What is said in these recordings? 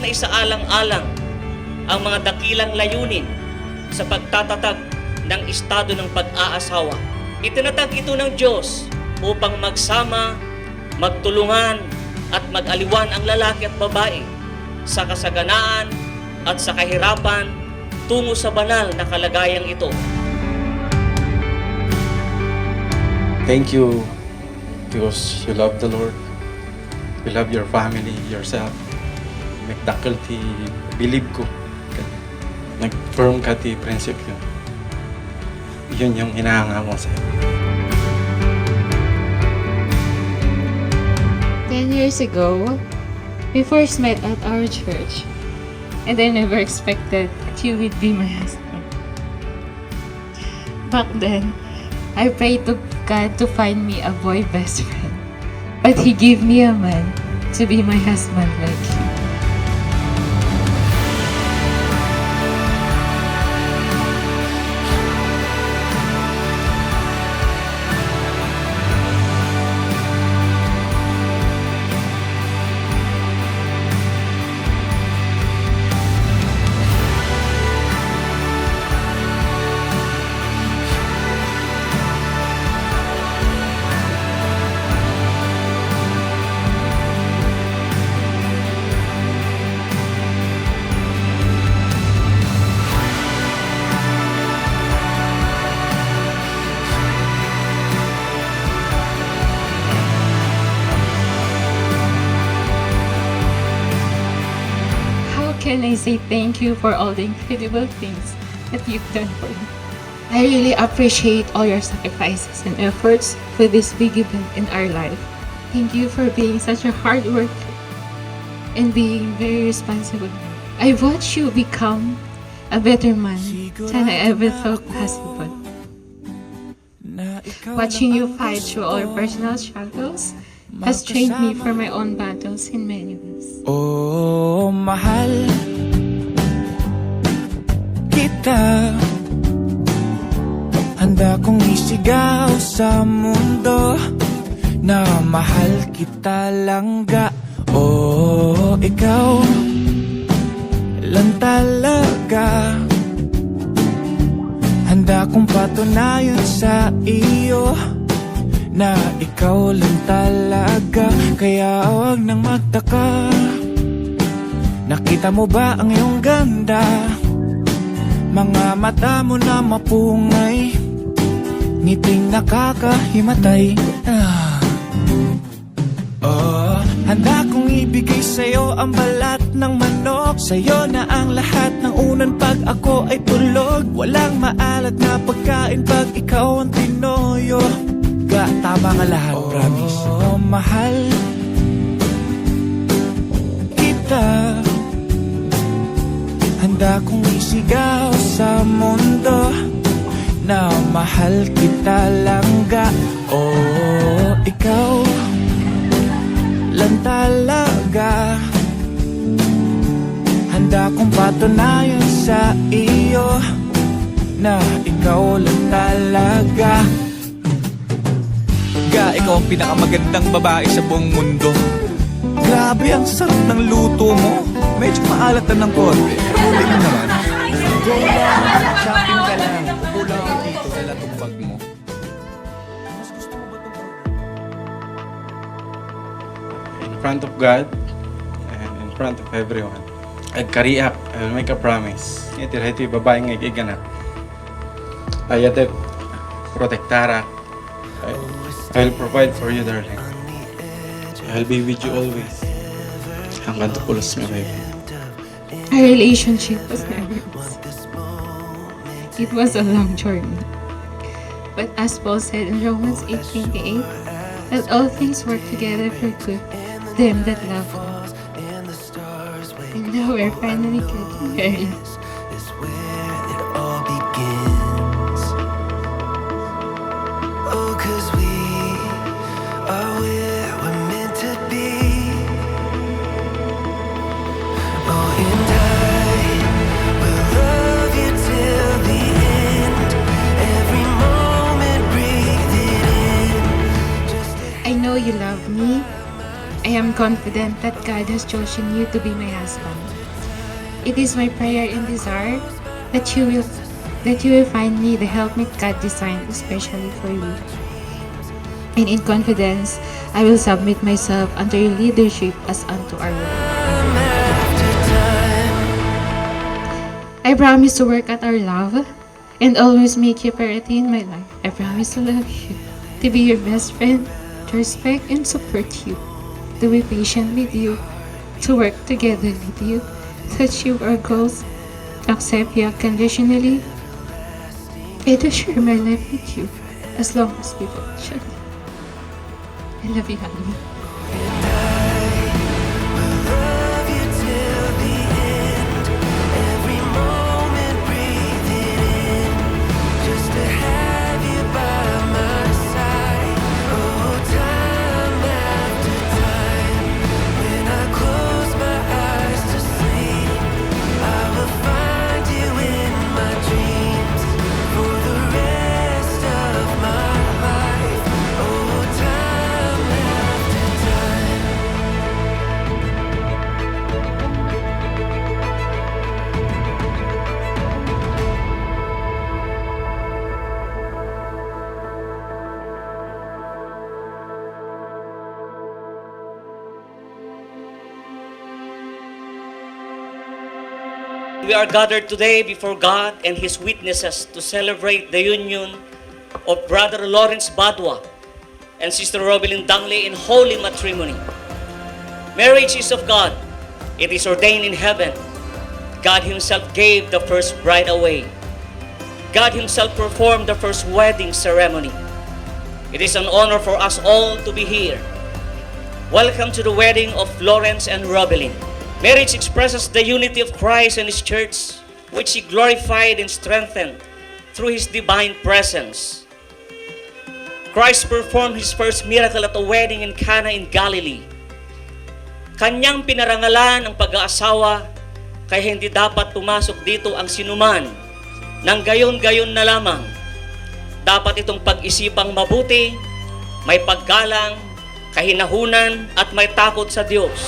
na isaalang-alang ang mga dakilang layunin sa pagtatatag ng estado ng pag-aasawa. Itinatag ito ng Diyos upang magsama, magtulungan at mag-aliwan ang lalaki at babae sa kasaganaan at sa kahirapan tungo sa banal na kalagayang ito. Thank you because you love the Lord. You love your family, yourself. Nagdakkel ti believe ko. Nag-firm ka ti prinsipyo. Yun yung hinahanga ko sa'yo. 10 years ago, we first met at our church, and I never expected that you would be my husband. Back then, I prayed to God to find me a boy best friend, but He gave me a man to be my husband like you. Can I say thank you for all the incredible things that you've done for me? I really appreciate all your sacrifices and efforts for this big event in our life. Thank you for being such a hard worker and being very responsible. I watched you become a better man than I ever thought possible. Watching you fight through all your personal struggles has trained me for my own battles in many ways. Oh, mahal kita. Handa kong isigaw sa mundo na mahal kita langga. Oh, ikaw lang talaga. Handa kong patunayan sa iyo na ikaw lang talaga. Kaya huwag nang magtaka. Nakita mo ba ang iyong ganda? Mga mata mo na mapungay, ngiting nakakahimatay. Oh, handa kong ibigay sa'yo ang balat ng manok. Sa'yo na ang lahat ng unan pag ako ay tulog. Walang maalat na pagkain pag ikaw ang tinoyo. Tama nga lahat, promise. Oh, mahal kita. Handa kong isigaw sa mundo na mahal kita langga. Oh, ikaw lang talaga. Handa kong patunayan sa iyo na ikaw lang talaga. Ikaw ang pinakamagandang babae sa buong mundo. Grabe, ang sarap ng luto mo. Medyo maalat na ng konti. Pero huli mo naman. Go lang, shopping ka lang. Upo lang ako dito, dala tong bag mo. Mas gusto mo ba itong... In front of God and in front of everyone, agkariak, I will make a promise. Ito yung babae ng igiganak. Ayatet, protektara. I will provide for you, darling. I'll be with you always. Hanggang tupulos nga, baby. Our relationship was never easy. It was a long journey. But as Paul said in Romans 8:28, that all things work together for good, them that love God. And now we're finally getting married. I know you love me. I am confident that God has chosen you to be my husband. It is my prayer and desire that you will find me the helpmate God designed especially for you. And in confidence, I will submit myself under your leadership as unto our Lord. I promise to work at our love and always make you priority in my life. I promise to love you, to be your best friend, to respect and support you, to be patient with you, to work together with you, to achieve our goals, to accept you unconditionally, and to share my life with you as long as we both shall live. I love you, honey. We are gathered today before God and His witnesses to celebrate the union of Brother Lawrence Badwa and Sister Robilyn Dangley in holy matrimony. Marriage is of God. It is ordained in heaven. God Himself gave the first bride away. God Himself performed the first wedding ceremony. It is an honor for us all to be here. Welcome to the wedding of Lawrence and Robilyn. Marriage expresses the unity of Christ and His church, which He glorified and strengthened through His divine presence. Christ performed His first miracle at a wedding in Cana in Galilee. Kanyang pinarangalan ang pag-aasawa, kaya hindi dapat pumasok dito ang sinuman. Nang gayon-gayon na lamang, dapat itong pag-isipang mabuti, may paggalang, kahinahunan at may takot sa Diyos.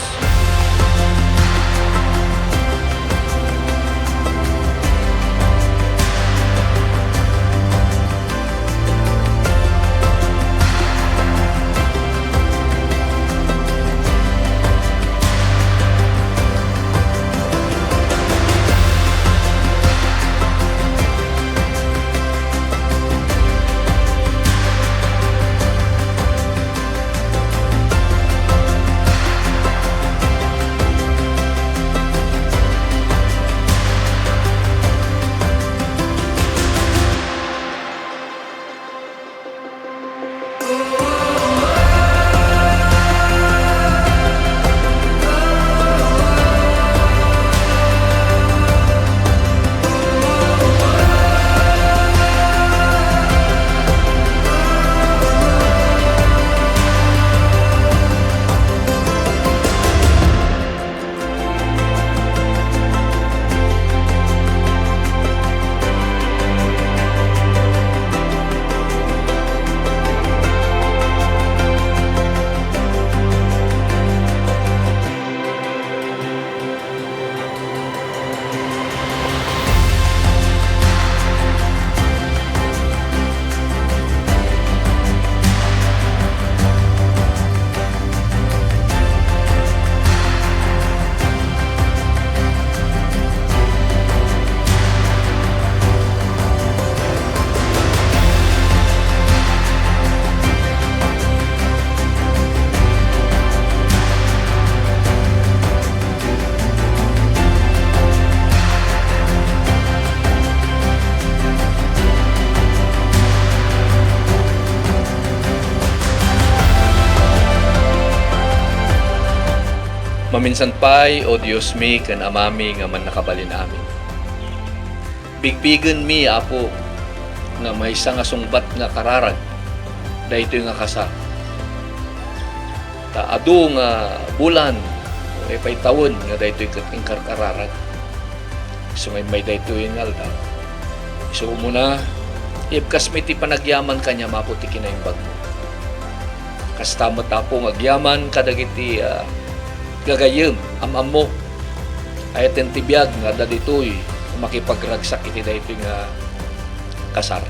Maminsan pa'y, O Diyos mi, kan amami nga man nakabalin amin. Bigbigan mi, Apo, nga may nga sungbat nga kararag, dahito nga kasa. Adu nga bulan, o pa'y tawon nga dahito yung kararag. So may dahito yung alda. So muna, ipkas may ti panagyaman kanya, maputi kinaimbag mo. Kastamot Apo, ngagyaman kadagiti gagayem, amam mo, ay tibiyag nga ditoy makipagragsak iti daytoy nga kasar.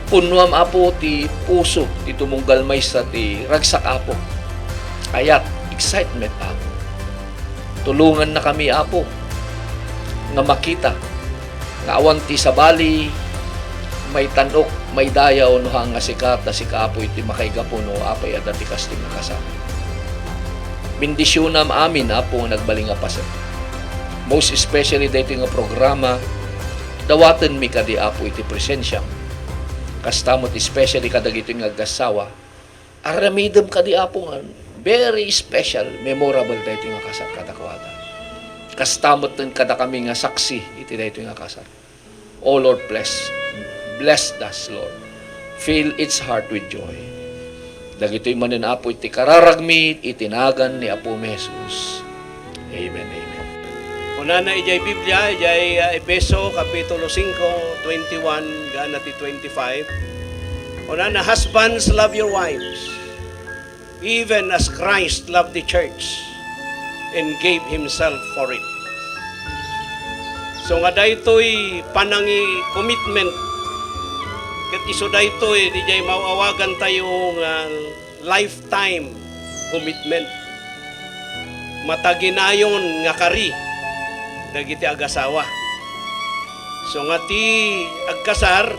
Punwam apo ti puso ti tumunggal may sa ti ragsak apo. Ayat excitement apo. Tulungan na kami apo nga makita nga awan ti sabali may tanok, may dayaw no hanga sikat na si kaapo iti makaigapo no apay at ti kastim nga kasama. Bendisyonam amin apo nga nagbaling nga pasen. Most especially dito nga programa dawaten mi kadi apo iti presensya. Kastamot especially kadag ito nga gasawa. Aramidem kadi apo nga very special, memorable dito nga kasar kadakwada. Kastamot din kada kami nga saksi iti dito nga kasar. Oh Lord, bless us, Lord. Fill its heart with joy. Dagitoy manen apo iti kararagmit, itinagan ni Apo Jesus. Amen, amen. Una na ijay Biblia, ijay Efeso, Kapitulo 5, 21, gana ti 25. Una na, husbands, love your wives, even as Christ loved the church and gave Himself for it. So nga daytoy panangi commitment, kat iso daytoy, di jay mauawagan tayo nga lifetime commitment. Mataginayon nga kari, dagiti agasawa. So nga ti agkasar,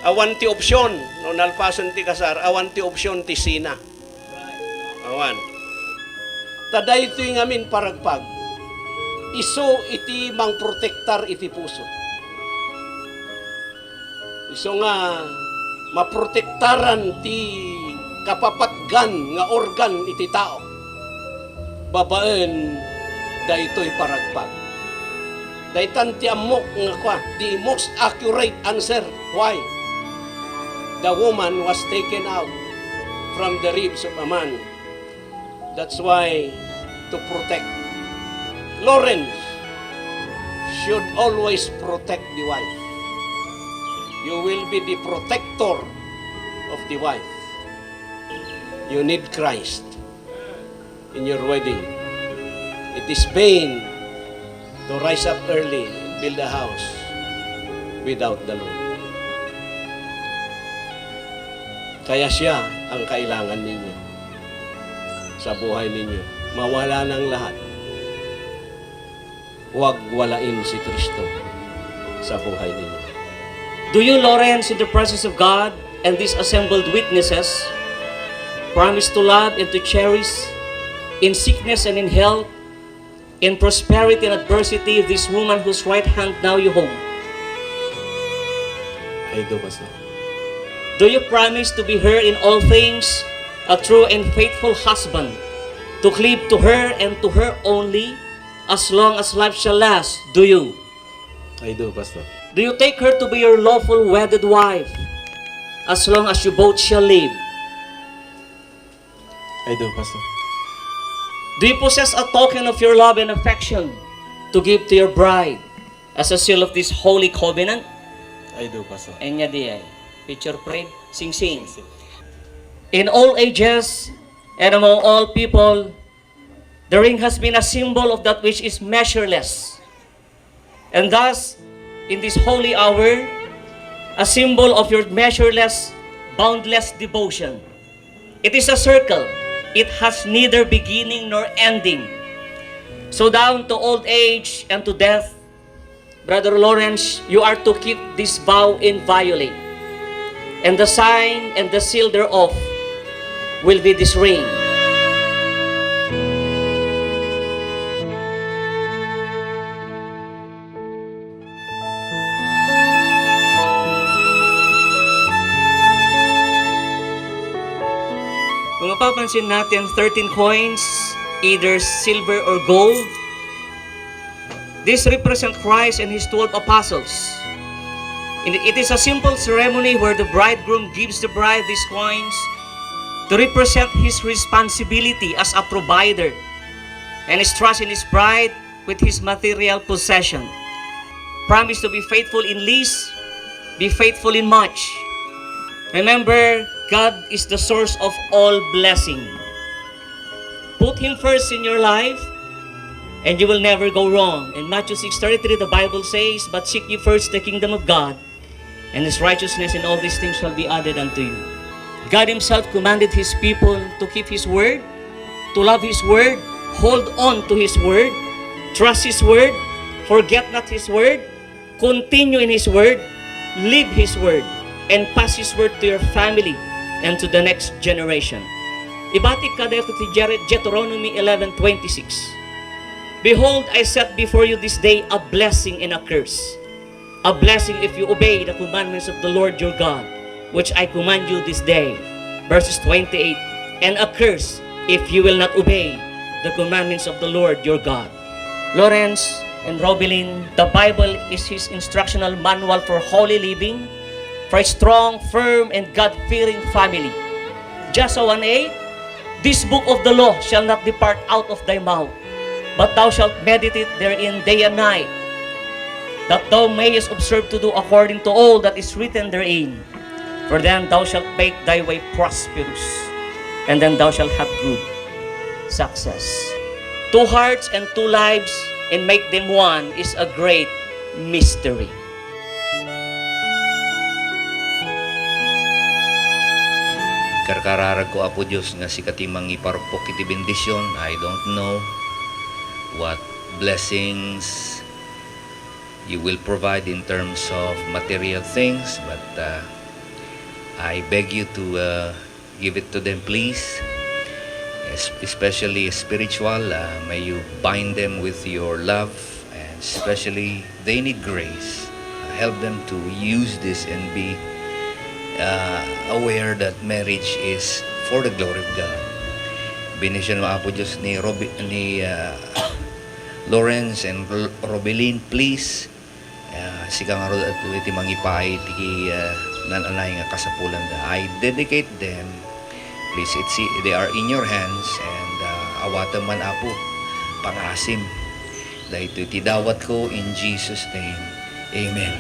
awan ti opsyon, no nalpason ti kasar, awan ti opsyon ti sina. Awan. Taday ito'y ngamin paragpag, iso iti mang protektar iti puso. Iso nga maprotektaran ti kapapatgan nga organ iti tao. Babaen daytoy paragpag. Daytan ti amok nga kwa, the most accurate answer. Why? The woman was taken out from the ribs of a man. That's why to protect. Lawrence should always protect the wife. You will be the protector of the wife. You need Christ in your wedding. It is vain to rise up early and build a house without the Lord. Kaya siya ang kailangan ninyo sa buhay ninyo. Mawala ng lahat. Huwag walain si Kristo sa buhay ninyo. Do you, Lawrence, in the presence of God and these assembled witnesses, promise to love and to cherish in sickness and in health, in prosperity and adversity, this woman whose right hand now you hold? I do, Pastor. Do you promise to be her in all things, a true and faithful husband, to cleave to her and to her only, as long as life shall last? Do you? I do, Pastor. Do you take her to be your lawful wedded wife, as long as you both shall live? I do, Pastor. Do you possess a token of your love and affection to give to your bride as a seal of this holy covenant? I do, Pastor. Enya di ay. Picture print, sing sing. In all ages and among all people, the ring has been a symbol of that which is measureless. And thus, in this holy hour, a symbol of your measureless, boundless devotion. It is a circle. It has neither beginning nor ending. So down to old age and to death, Brother Lawrence, you are to keep this vow inviolate. And the sign and the seal thereof will be this ring. Kung mapapansin natin, 13 coins, either silver or gold. This represent Christ and His 12 apostles. And it is a simple ceremony where the bridegroom gives the bride these coins to represent his responsibility as a provider and his trust in his bride with his material possession. Promise to be faithful in least, be faithful in much. Remember, God is the source of all blessing. Put Him first in your life, and you will never go wrong. In Matthew 6:33, the Bible says, "But seek ye first the kingdom of God, and His righteousness, and all these things shall be added unto you." God Himself commanded His people to keep His word, to love His word, hold on to His word, trust His word, forget not His word, continue in His word, live His word, and pass His word to your family and to the next generation. Ibatik ka dito ti Deuteronomy 11:26. "Behold, I set before you this day a blessing and a curse. A blessing if you obey the commandments of the Lord your God, which I command you this day." Verses 28, "And a curse if you will not obey the commandments of the Lord your God." Lawrence and Robelin, the Bible is his instructional manual for holy living, for a strong, firm, and God-fearing family. Joshua 1:8, "This book of the law shall not depart out of thy mouth, but thou shalt meditate therein day and night, that thou mayest observe to do according to all that is written therein. For then thou shalt make thy way prosperous, and then thou shalt have good success." Two hearts and two lives, and make them one, is a great mystery. Karkararag ko apo Diyos nga si katimang iparupok iti bendisyon. I don't know what blessings you will provide in terms of material things, but I beg you to give it to them, please. Especially spiritual, may you bind them with your love, and especially they need grace. Help them to use this and be aware that marriage is for the glory of God. Benisyon mo apo Diyos ni Lawrence and Robelin, please. Sikang arod at iti mangipay tiki nananay nga kasapulan da. I dedicate them. Please, they are in your hands, and awatan man apo pangasim. Dahil ito itidawat ko in Jesus' name. Amen.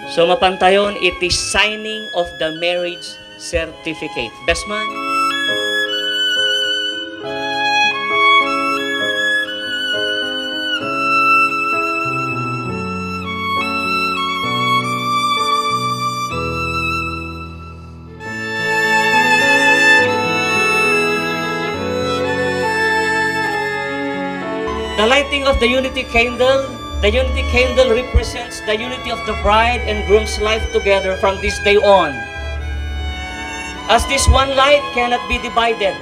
So mapantayon, it is signing of the marriage certificate. Best man? The lighting of the unity candle. The unity candle represents the unity of the bride and groom's life together from this day on. As this one light cannot be divided,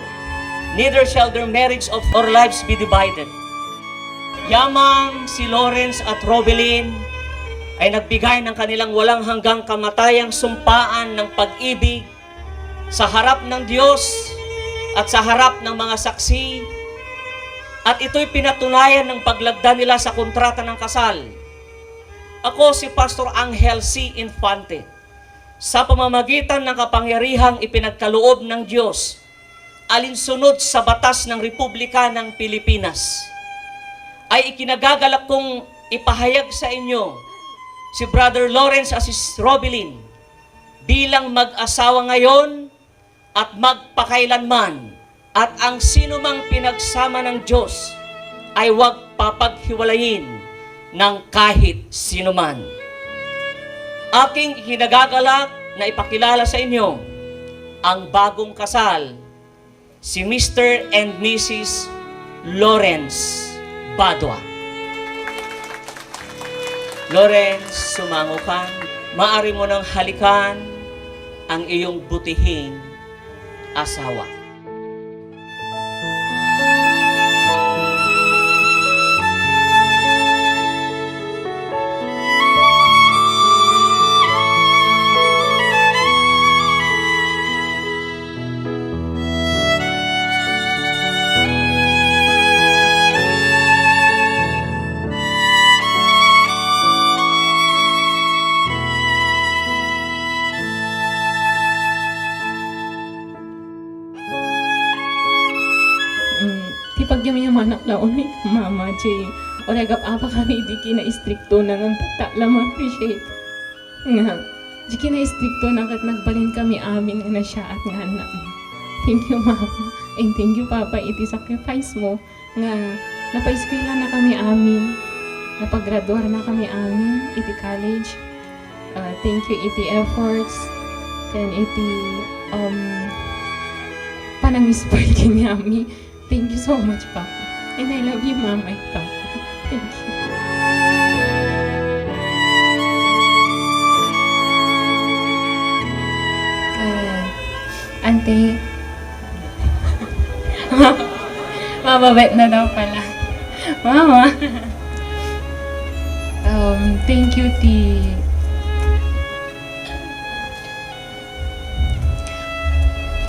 neither shall their marriage or lives be divided. Yamang si Lawrence at Robelin ay nagbigay ng kanilang walang hanggang kamatayang sumpaan ng pag-ibig sa harap ng Diyos at sa harap ng mga saksi. At ito'y pinatunayan ng paglagda nila sa kontrata ng kasal. Ako si Pastor Angel C. Infante. Sa pamamagitan ng kapangyarihang ipinagkaloob ng Diyos, alinsunod sa batas ng Republika ng Pilipinas, ay ikinagagalak kong ipahayag sa inyo si Brother Lawrence at si Robelin bilang mag-asawa ngayon at magpakailanman. At ang sinumang pinagsama ng Diyos ay huwag papaghiwalayin ng kahit sinuman. Aking hinagagalak na ipakilala sa inyo ang bagong kasal, si Mr. and Mrs. Lawrence Badua. Lawrence, sumango ka. Maari mo nang halikan ang iyong butihing asawa. Ti pagyaman anak laon ni mama J. Orega apa kami di kina istrikto na ng tata lam appreciate. Nga, di kina istrikto na kat nagbalin kami amin nga na siya at nga anak mo. Thank you, Mama. And thank you, Papa. Iti sacrifice mo nga napaeskwela na kami amin. Napaggraduar na kami amin. Iti college. Thank you, iti efforts. Then iti panang-spoil kami ami. Thank you so much, Papa. And I love you, Mama and Papa. Thank you. Ante, mababait na daw pala. Mama. Thank you,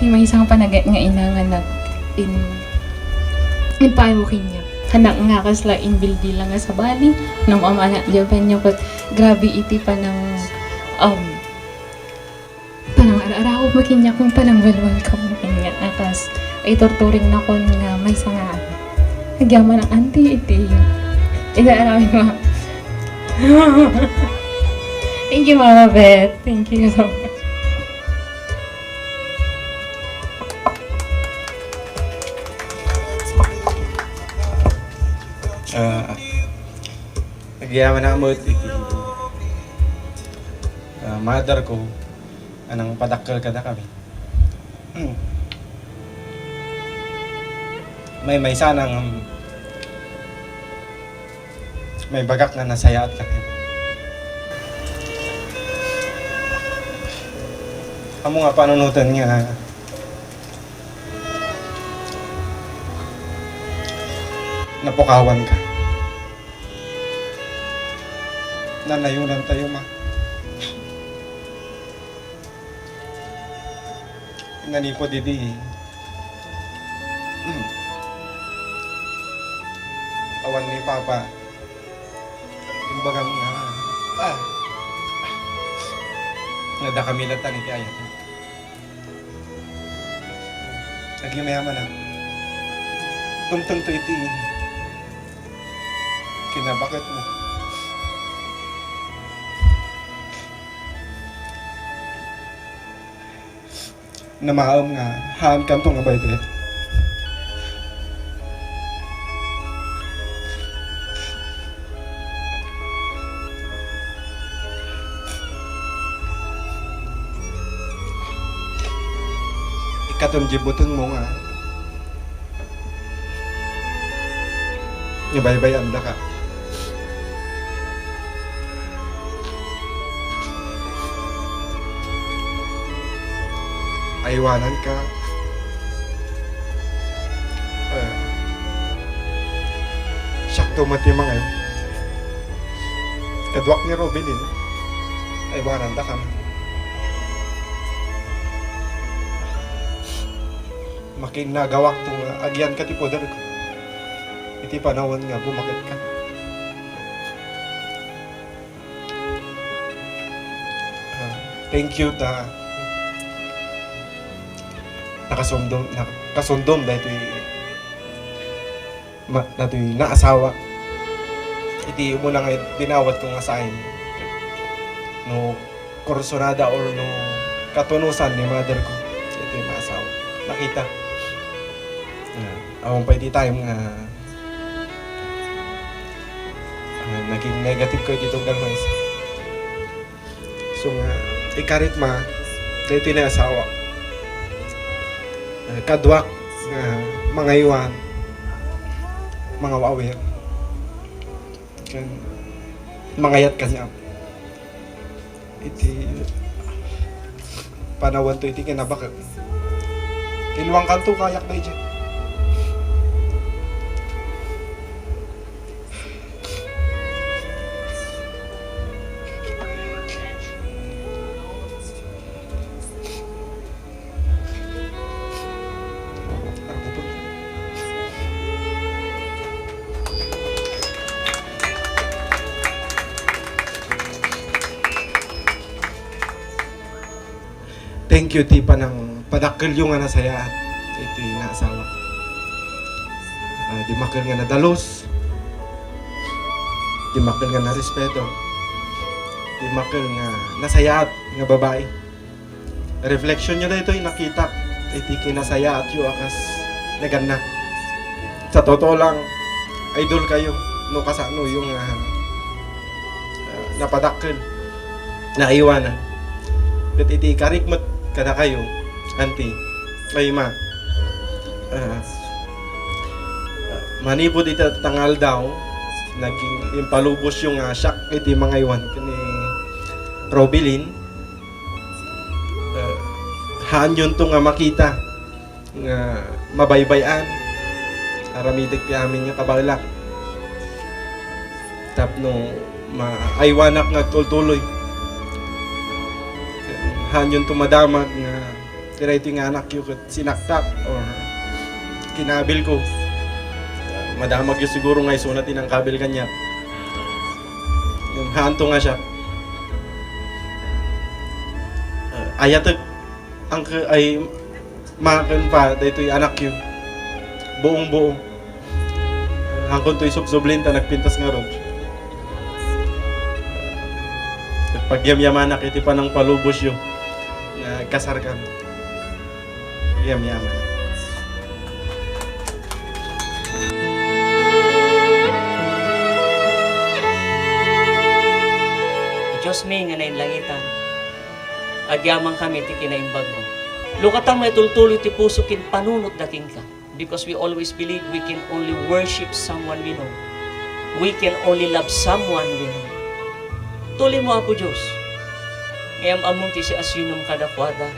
may isang panagat nga inanganak in paimukin niya. Hanak nga kasla in bildi lang nga sa bali. Nung amanak Japan niya kot grabe iti pa ng panang araw mo kinya kung panang walwal ka mo kinya nakas ay torturing na kon nga may sangaan. Nagyaman ang auntie iti. Inaaraw mo. Thank you, Mama Beth. Thank you so much. Nagyaman na mo iti mother ko anang padakkel kada kami. May sanang may bagak na nasaya at kami. Amo nga panunutan nga napukawan ka. Nanayunan tayo, ma. Nanipo didi. Awan ni Papa. Imbagan nga. Nadakamilan iti ayat. Nagimayaman na. Tumtong to iti. Kinabakit mo. Namaom nga, haan kanto nga baybet. Ikaton jibutan mo nga. Ibaybay anda ka. Aiwanan ka. Sakto mati mga yun. Kadwak ni Robelin. Aiwanan da ka. Makin nagawak tong agyan ka ti poder ko. Iti panahon nga bumakit ka. Thank you ta nakasundom dahil naasawa. Iti mo na nga dinawat kong asahin. No kursunada or no katunusan ni mother ko. Ito yung maasawa. Nakita. Awang pa iti time nga naging negative ko itong galmays. So nga, ikarit ma, dahil ito na asawa. Kadwak, mga iwan, mga wawir. Mangayat ka niya. Iti, panawan to iti kinabakit. Iluwang kanto kayak na dyan. Thank you, ti, panang padakkel yung nga nasayaan. Ito yung naasawa. Di makil nga nadalos. Di makil nga na respeto. Di makil nga nasayat nga babae. Reflection nyo dito nakita. Iti kinasaya at yu akas naganak. Sa totoo lang, idol kayo. No kasano yung napadakil. Naiwanan. But iti karikmat kada kayo. Auntie. Ay ma. Manipod iti tangal daw. Naging impalubos yung shock iti mga iwan kani Robilin. Haan yun to nga makita nga mabaybayan aramidig ti amin nga kabalak tapno maaywanak nga tultuloy haan yun to madamag nga ito nga anak yung sinaktak or kinabil ko madamag yung siguro nga isunat ng kabil kanya yung haan to nga siya ayatag ang ay makan pa dito yung anak yun buong hangkon to isubsoblin ta nagpintas nga ron pagyamyaman iti pa ng palubos yung kasar kami yamyaman. Diyos may nga nainlangitan. Agyamang kami ti kinaimbag mo. Lukatang may tultuloy ti puso kin panunot dating ka. Because we always believe we can only worship someone we know. We can only love someone we know. Tuloy mo ako Diyos. Ngayam among ti si asyunong kadakwada.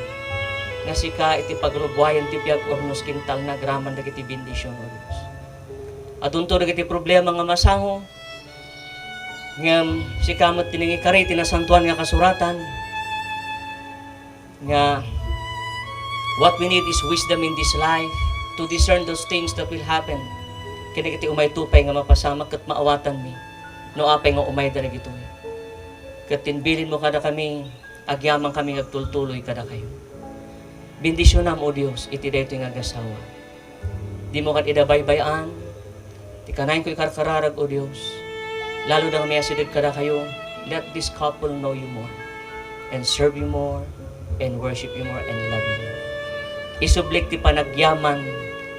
Nga si ka iti pagrubwayan ti piyag ornos kintal na graman dagiti bendisyon o Diyos. Adunto dagiti problema nga masango. Ngam si kamot tiningi kari tinasantuan nga kasuratan. Nga what we need is wisdom in this life to discern those things that will happen. Kini kiti umay tupay nga mapasama ket maawatan mi. No apay nga umay dara gito. Ket tinbilin mo kada kami agyamang kami agtultuloy kada kayo. Bendisyonam o Dios iti daytoy nga agasawa. Di mo kat idabaybayan. Ti kanayon ko'y karkararag o Dios. Lalo na may asideg kada kayo. Let this couple know you more and serve you more and worship you more and love you more. Isublik ti panagyaman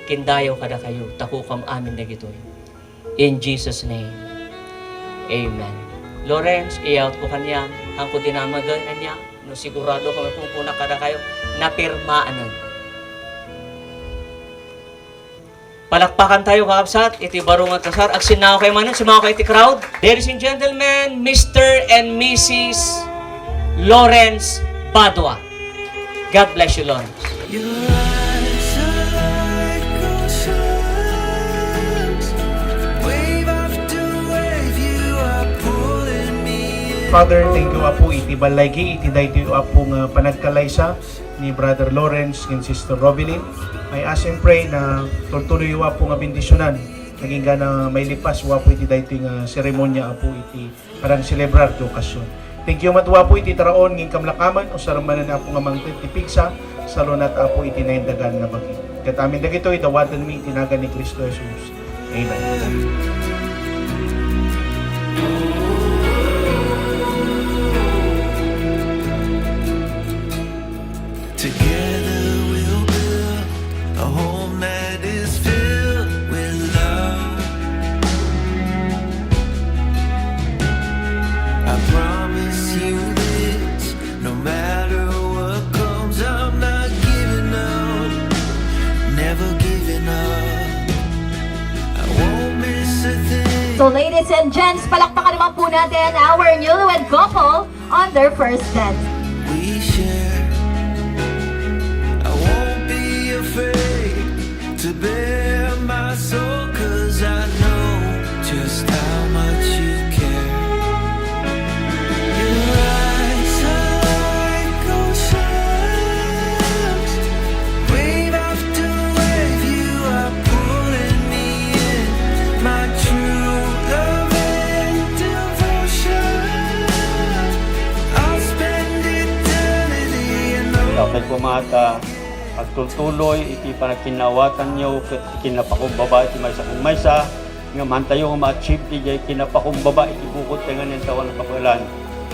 kindayaw kada kayo takukam amin na gitoy. In Jesus name. Amen. Lawrence, iyaut ko kanya ang ko dinamagan niya no sigurado kami kung puna kada kayo napirmaan nun. Palakpakan tayo kakapsat, iti barungan kasar. Aksinaw kayo manan, sumaw kayo iti crowd. Ladies and gentlemen, Mr. and Mrs. Lawrence Padua. God bless you, Lawrence. Your eyes are like oceans. Wave after wave, you are pulling me in. Father, thank you Apo iti balaygi iti daytoy Apo nga panagkalaysa ni Brother Lawrence and Sister Robilin. I ask and pray na tuloy Apo nga bendisyonan naging gana may lipas Apo iti daytoy nga seremonya Apo iti parang celebrar ti okasyon. Thank you matuwa po iti taraon nging kamlakaman o saramanan na po nga mga tipiksa sa lunat Apo iti naindagan nga bagi. Kat amin dagito idawatan mi tinagan ni Kristo Jesus. Amen. Together we'll build a home that is filled with love. I promise you this, no matter what comes, I'm not giving up, never giving up. I won't miss a thing. So ladies and gents, palakpakan naman po natin our newlywed couple on their first dance. We share. I won't be afraid to bare my soul, 'cause I know just how much you care. Your eyes are like oceans. Wave after wave, you are pulling me in. My true love and devotion. I'll spend eternity in the Dapat pumata at tultuloy iti panagkinawatan niyo ket ikinapakumbaba iti maysa kung maysa nga mantayo nga ma-achieve ti jay kinapakumbaba itibukod nga ng tawan ng kapagalan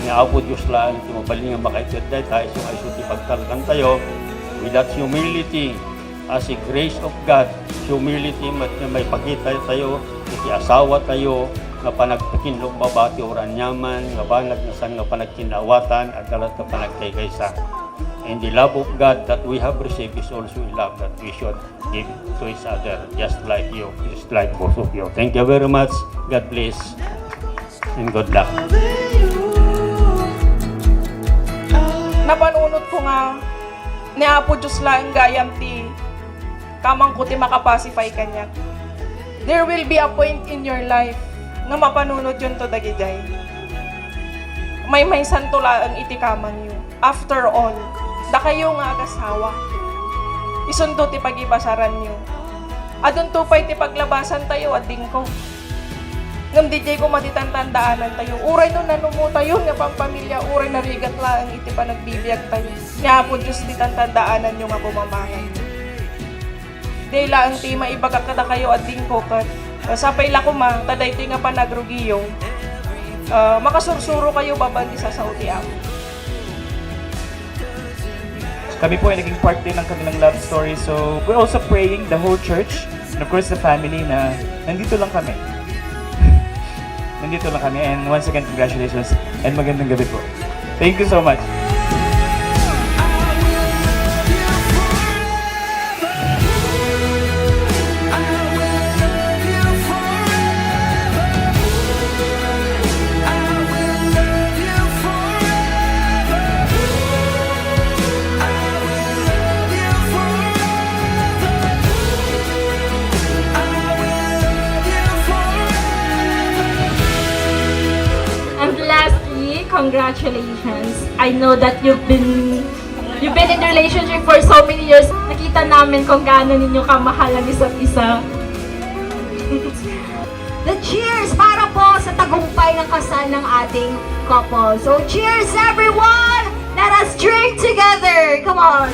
nga apo Diyos lang iti mabaling nga makaitid day tayo so ay ti pagtalkan tayo with that humility as a grace of God, humility may pagkita tayo iti asawa tayo nga panagpakinlong babati oran nyaman nga banag nasan nga panagkinawatan at dalat nga panagkaygaysa. And the love of God that we have received is also a love that we should give to each other, just like you, just like both of you. Thank you very much. God bless and good luck. Napanunod ko nga ni Apo Diyos lang gayam ti kamang ko ti makapacify kanya. There will be a point in your life nga mapanunod yun to dagiday. May santo lang iti kamang yun. After all, da kayo nga agasawa. Isundo ti pagibasaran nyo. Adun tupay ti paglabasan tayo at dingko. Ngam di ko matitantandaanan tayo. Uray no nanumo tayo nga pampamilya. Uray na rigat lang iti panagbibiyag tayo. Nga po Diyos ti tantandaanan nyo nga pumamangan. Di lang ti maibagak kada kayo at dingko kat. Sapay la kuma, taday ti nga panagrugiyo. Makasursuro kayo babandi sa Saudi ako. Kami po ay naging part din ng kanilang love story. So, we're also praying, the whole church, and of course the family na nandito lang kami. Nandito lang kami. And once again, congratulations and magandang gabi po. Thank you so much. And lastly, congratulations. I know that you've been in a relationship for so many years. Nakita namin kung gaano ninyo kamahal ang isa't isa. The cheers para po sa tagumpay ng kasal ng ating couple. So cheers everyone! Let us drink together! Come on!